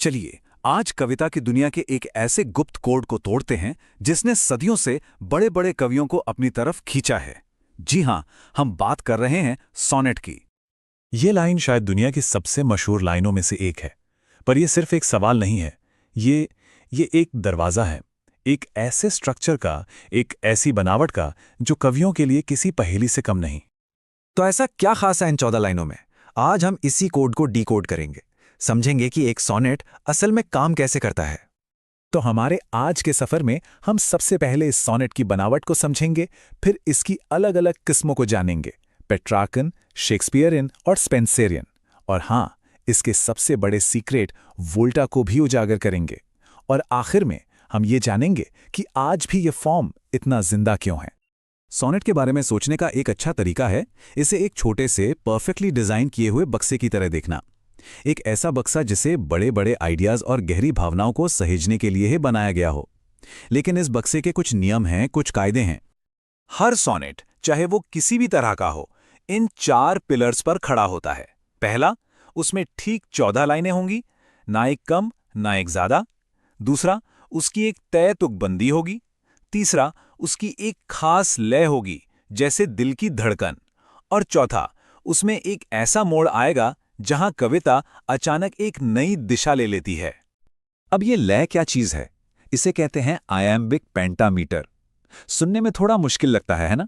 चलिए आज कविता की दुनिया के एक ऐसे गुप्त कोड को तोड़ते हैं जिसने सदियों से बड़े बड़े कवियों को अपनी तरफ खींचा है। जी हां, हम बात कर रहे हैं सोनेट की। ये लाइन शायद दुनिया की सबसे मशहूर लाइनों में से एक है, पर यह सिर्फ एक सवाल नहीं है। ये एक दरवाज़ा है, एक ऐसे स्ट्रक्चर का, एक ऐसी बनावट का जो कवियों के लिए किसी पहेली से कम नहीं। तो ऐसा क्या खास है इन 14 लाइनों में? आज हम इसी कोड को डीकोड करेंगे, समझेंगे कि एक सोनेट असल में काम कैसे करता है। तो हमारे आज के सफर में हम सबसे पहले इस सोनेट की बनावट को समझेंगे, फिर इसकी अलग अलग किस्मों को जानेंगे, पेट्रार्कन, शेक्सपियरियन और स्पेंसरियन, और हाँ, इसके सबसे बड़े सीक्रेट वोल्टा को भी उजागर करेंगे। और आखिर में हम ये जानेंगे कि आज भी ये फॉर्म इतना जिंदा क्यों है। सोनेट के बारे में सोचने का एक अच्छा तरीका है इसे एक छोटे से परफेक्टली डिजाइन किए हुए बक्से की तरह देखना। एक ऐसा बक्सा जिसे बड़े बड़े आइडियाज और गहरी भावनाओं को सहेजने के लिए ही बनाया गया हो। लेकिन इस बक्से के कुछ नियम हैं, कुछ कायदे हैं। हर सोनेट, चाहे वो किसी भी तरह का हो, इन 4 पिलर्स पर खड़ा होता है। पहला, उसमें ठीक 14 लाइनें होंगी, ना एक कम ना एक ज्यादा। दूसरा, उसकी एक तय तुकबंदी होगी। तीसरा, उसकी एक खास लय होगी, जैसे दिल की धड़कन। और चौथा, उसमें एक ऐसा मोड़ आएगा जहां कविता अचानक एक नई दिशा ले लेती है। अब ये लय क्या चीज है? इसे कहते हैं आयम्बिक पेंटामीटर। सुनने में थोड़ा मुश्किल लगता है ना?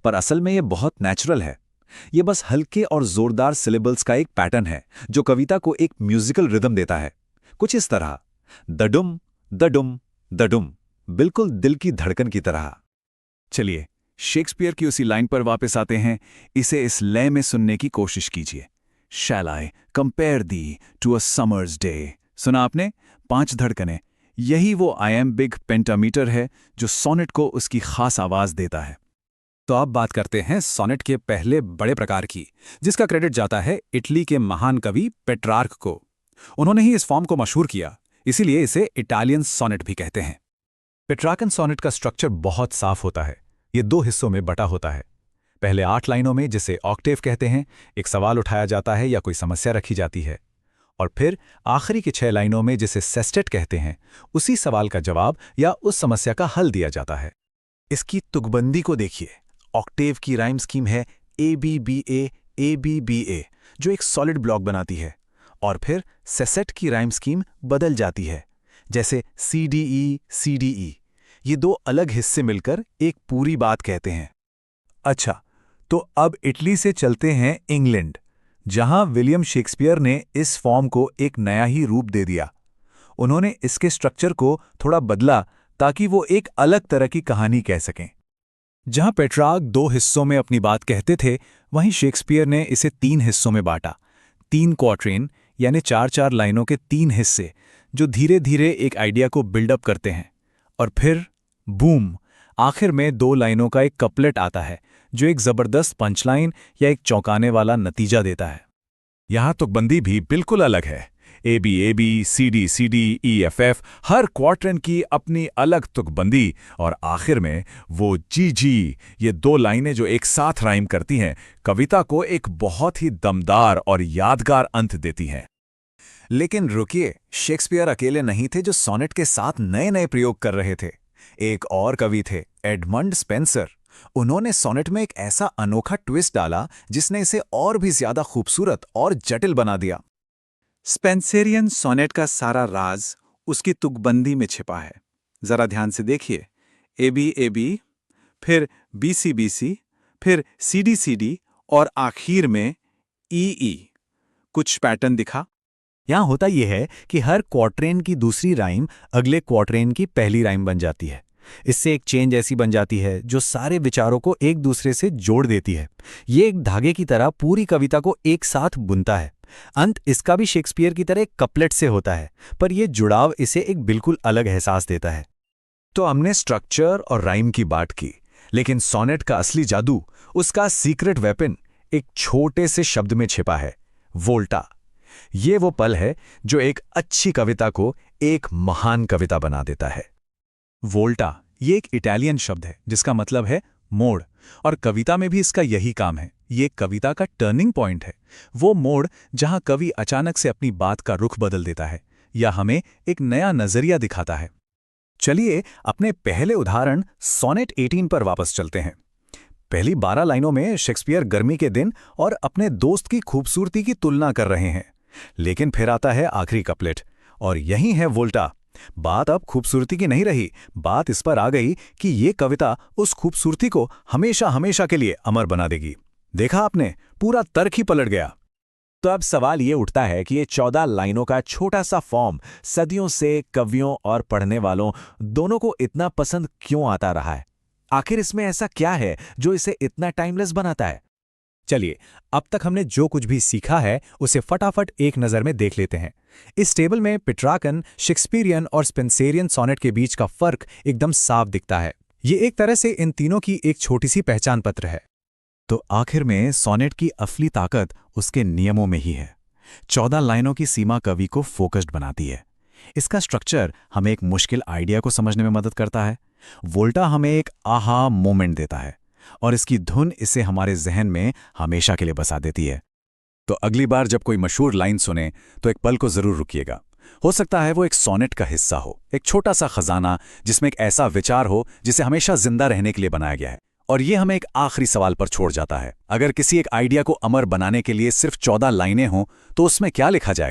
पर असल में ये बहुत नेचुरल है। ये बस हल्के और जोरदार सिलेबल्स का एक पैटर्न है जो कविता को एक म्यूजिकल रिदम देता है। कुछ इस तरह, दडुम दडुम दडुम, बिल्कुल दिल की धड़कन की तरह। चलिए शेक्सपियर की उसी लाइन पर वापस आते हैं। इसे इस लय में सुनने की कोशिश कीजिए। Shall I compare thee to a summer's day? सुना आपने? 5 धड़कनें। यही वो iambic पेंटामीटर है जो सोनेट को उसकी खास आवाज देता है। तो अब बात करते हैं सोनेट के पहले बड़े प्रकार की, जिसका क्रेडिट जाता है इटली के महान कवि पेट्रार्क को। उन्होंने ही इस फॉर्म को मशहूर किया, इसीलिए इसे इटालियन सोनेट भी कहते हैं। पेट्रार्कन सोनेट का स्ट्रक्चर बहुत साफ होता है। ये 2 हिस्सों में बटा होता है। पहले 8 लाइनों में, जिसे ऑक्टेव कहते हैं, एक सवाल उठाया जाता है या कोई समस्या रखी जाती है। और फिर आखिरी के 6 लाइनों में, जिसे सेस्टेट कहते हैं, उसी सवाल का जवाब या उस समस्या का हल दिया जाता है। इसकी तुकबंदी को देखिए। ऑक्टेव की राइम स्कीम है ABBA ABBA, जो एक सॉलिड ब्लॉक बनाती है। और फिर सेसेट की राइम स्कीम बदल जाती है, जैसे CDE CDE। ये 2 अलग हिस्से मिलकर एक पूरी बात कहते हैं। अच्छा, तो अब इटली से चलते हैं इंग्लैंड, जहां विलियम शेक्सपियर ने इस फॉर्म को एक नया ही रूप दे दिया। उन्होंने इसके स्ट्रक्चर को थोड़ा बदला ताकि वो एक अलग तरह की कहानी कह सकें। जहां पेट्रार्क 2 हिस्सों में अपनी बात कहते थे, वहीं शेक्सपियर ने इसे 3 हिस्सों में बांटा। 3 क्वार्टेन, यानी 4-4 लाइनों के 3 हिस्से, जो धीरे धीरे एक आइडिया को बिल्डअप करते हैं। और फिर बूम, आखिर में 2 लाइनों का एक कपलेट आता है, जो एक जबरदस्त पंचलाइन या एक चौंकाने वाला नतीजा देता है। यहां तुकबंदी भी बिल्कुल अलग है। ABAB CD CD EFF, हर क्वार्टरन की अपनी अलग तुकबंदी। और आखिर में वो GG, ये 2 लाइनें जो एक साथ राइम करती हैं, कविता को एक बहुत ही दमदार और यादगार अंत देती हैं। लेकिन रुकिए, शेक्सपियर अकेले नहीं थे जो सोनेट के साथ नए नए प्रयोग कर रहे थे। एक और कवि थे, एडमंड स्पेंसर। उन्होंने सोनेट में एक ऐसा अनोखा ट्विस्ट डाला जिसने इसे और भी ज्यादा खूबसूरत और जटिल बना दिया। स्पेंसरियन सोनेट का सारा राज उसकी तुकबंदी में छिपा है। जरा ध्यान से देखिए। ABAB, फिर BCBC, फिर CDCD और आखिर में EE। कुछ पैटर्न दिखा? यहां होता यह है कि हर क्वार्टेन की दूसरी राइम अगले क्वार्टेन की पहली राइम बन जाती है। इससे एक चेन जैसी बन जाती है जो सारे विचारों को एक दूसरे से जोड़ देती है। ये एक धागे की तरह पूरी कविता को एक साथ बुनता है। अंत इसका भी शेक्सपियर की तरह एक कपलेट से होता है, पर यह जुड़ाव इसे एक बिल्कुल अलग एहसास देता है। तो हमने स्ट्रक्चर और राइम की बात की, लेकिन सोनेट का असली जादू, उसका सीक्रेट वेपन, एक छोटे से शब्द में छिपा है, वोल्टा। ये वो पल है जो एक अच्छी कविता को एक महान कविता बना देता है। वोल्टा ये एक इटालियन शब्द है जिसका मतलब है मोड़, और कविता में भी इसका यही काम है। ये कविता का टर्निंग पॉइंट है, वो मोड़ जहां कवि अचानक से अपनी बात का रुख बदल देता है, या हमें एक नया नजरिया दिखाता है। चलिए अपने पहले उदाहरण सोनेट 18 पर वापस चलते हैं। पहली 12 लाइनों में शेक्सपियर गर्मी के दिन और अपने दोस्त की खूबसूरती की तुलना कर रहे हैं, लेकिन फिर आता है आखिरी कपलेट और यही है वोल्टा। बात अब खूबसूरती की नहीं रही, बात इस पर आ गई कि ये कविता उस खूबसूरती को हमेशा हमेशा के लिए अमर बना देगी। देखा आपने, पूरा तर्क ही पलट गया। तो अब सवाल ये उठता है कि ये 14 लाइनों का छोटा सा फॉर्म सदियों से कवियों और पढ़ने वालों दोनों को इतना पसंद क्यों आता रहा है? आखिर इसमें ऐसा क्या है जो इसे इतना टाइमलेस बनाता है? चलिए, अब तक हमने जो कुछ भी सीखा है उसे फटाफट एक नज़र में देख लेते हैं। इस टेबल में पेट्रार्कन, शेक्सपियरियन और स्पेंसेरियन सोनेट के बीच का फर्क एकदम साफ दिखता है। ये एक तरह से इन तीनों की एक छोटी सी पहचान पत्र है। तो आखिर में सोनेट की असली ताकत उसके नियमों में ही है। 14 लाइनों की सीमा कवि को फोकस्ड बनाती है। इसका स्ट्रक्चर हमें एक मुश्किल आइडिया को समझने में मदद करता है। वोल्टा हमें एक आहा मोमेंट देता है और इसकी धुन इसे हमारे जहन में हमेशा के लिए बसा देती है। तो अगली बार जब कोई मशहूर लाइन सुने तो एक पल को जरूर रुकिएगा। हो सकता है वो एक सोनेट का हिस्सा हो, एक छोटा सा खजाना जिसमें एक ऐसा विचार हो जिसे हमेशा जिंदा रहने के लिए बनाया गया है। और ये हमें एक आखिरी सवाल पर छोड़ जाता है, अगर किसी एक आइडिया को अमर बनाने के लिए सिर्फ 14 लाइनें हों तो उसमें क्या लिखा जाए?